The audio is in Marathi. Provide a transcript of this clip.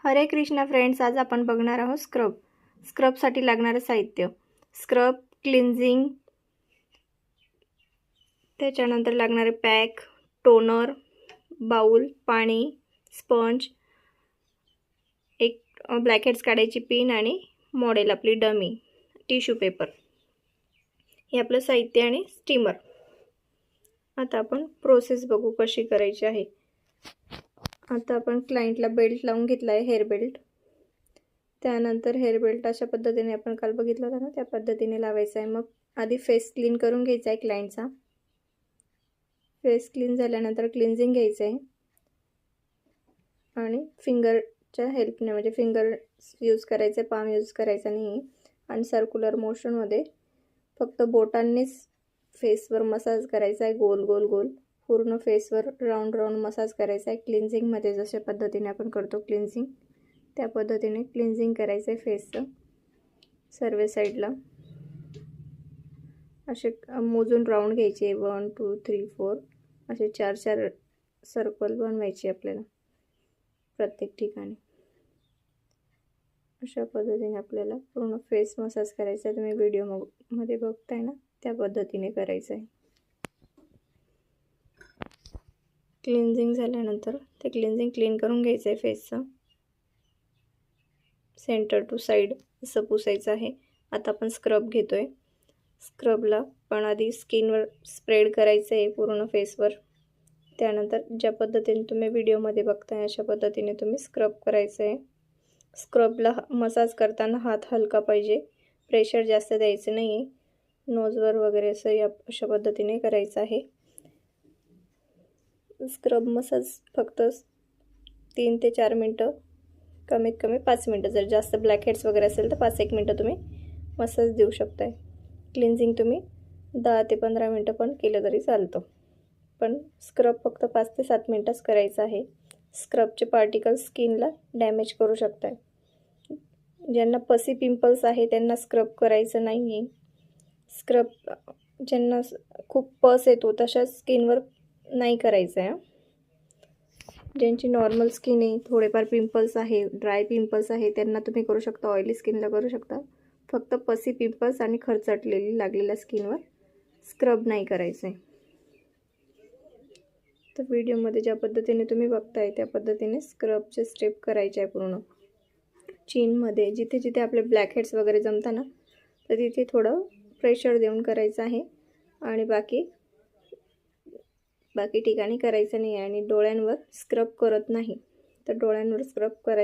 हरे कृष्णा फ्रेंड्स, आज आपण बघणार आहोत स्क्रबसाठी लागणारे साहित्य. स्क्रब, क्लिन्झिंग, त्याच्यानंतर लागणारे पॅक, टोनर, बाउल, पाणी, स्पंज, एक ब्लॅकहेड्स काढायची पिन आणि मॉडेल आपली डमी, टिश्यू पेपर. हे आपलं साहित्य आणि स्टीमर. आता आपण प्रोसेस बघू कशी करायची आहे. आता आपण क्लायंटला बेल्ट लावून घेतला आहे, हेअर बेल्ट. त्यानंतर हेअर बेल्ट अशा पद्धतीने आपण काल बघितलं होतं ना, त्या पद्धतीने लावायचा आहे. मग आधी फेस क्लीन करून घ्यायचा आहे क्लायंटचा. फेस क्लीन झाल्यानंतर क्लिन्झिंग घ्यायचं आहे आणि फिंगरच्या हेल्पने, म्हणजे फिंगर यूज करायचे, पाम यूज करायचा नाही. आणि सर्क्युलर मोशनमध्ये फक्त बोटांनीच फेसवर मसाज करायचा आहे, गोल गोल गोल पूर्ण फेसवर राऊंड राऊंड मसाज करायचा आहे. क्लिन्झिंगमध्ये जशा पद्धतीने आपण करतो क्लिन्झिंग, त्या पद्धतीने क्लिन्झिंग करायचं आहे फेसचं. सर्व साईडला असे मोजून राऊंड घ्यायचे, 1 2 3 4 असे 4 सर्कल बनवायचे आपल्याला प्रत्येक ठिकाणी. अशा पद्धतीने आपल्याला पूर्ण फेस मसाज करायचा आहे. तुम्ही व्हिडिओमध्ये बघताय ना, त्या पद्धतीने करायचं आहे. क्लिन्झिंग झाल्यानंतर ते क्लिन्झिंग क्लीन करून घ्यायचं आहे फेसचं. सेंटर टू साईड असं पुसायचं आहे. आता आपण स्क्रब घेतोय. स्क्रबला पण आधी स्किनवर स्प्रेड करायचं आहे पूर्ण फेसवर. त्यानंतर ज्या पद्धतीने तुम्ही व्हिडिओमध्ये बघताय अशा पद्धतीने तुम्ही स्क्रब करायचं आहे. स्क्रबला मसाज करताना हात हलका पाहिजे, प्रेशर जास्त द्यायचं नाही. नोजवर वगैरे असं अशा पद्धतीने करायचं आहे. स्क्रब मसाज फक्त 3 ते 4 मिनटं, कमीत कमी 5 मिनटं. जर जास्त ब्लॅकहेड्स वगैरे असेल तर 5-1 मिनटं तुम्ही मसाज देऊ शकताय. क्लिन्झिंग तुम्ही 10 ते 15 मिनटं पण केलं तरी चालतं, पण स्क्रब फक्त 5 ते 7 मिनटंच करायचं आहे. स्क्रबचे पार्टिकल्स स्किनला डॅमेज करू शकतात. ज्यांना पसी पिंपल्स आहे त्यांना स्क्रब करायचं नाही आहे. स्क्रब ज्यांना खूप पस येतो तशा स्किनवर नाही करायचं आहे. ज्यांची नॉर्मल स्किन आहे, थोडेफार पिंपल्स आहे, ड्राय पिंपल्स आहे, त्यांना तुम्ही करू शकता. ऑइली स्किनला करू शकता. फक्त पसी पिंपल्स आणि खरचटलेली लागलेल्या स्किनवर स्क्रब नाही करायचं आहे. तर व्हिडिओमध्ये ज्या पद्धतीने तुम्ही बघताय त्या पद्धतीने स्क्रबचे स्टेप करायचे आहे. पूर्ण चीनमध्ये जिथे जिथे आपले ब्लॅकहेड्स वगैरे जमतात ना, तर तिथे थोडं प्रेशर देऊन करायचं आहे आणि बाकी ठिकाणी करायचं नाही. आणि डोळ्यांवर स्क्रब करत नाही, तर डोळ्यांवर स्क्रब करायचं.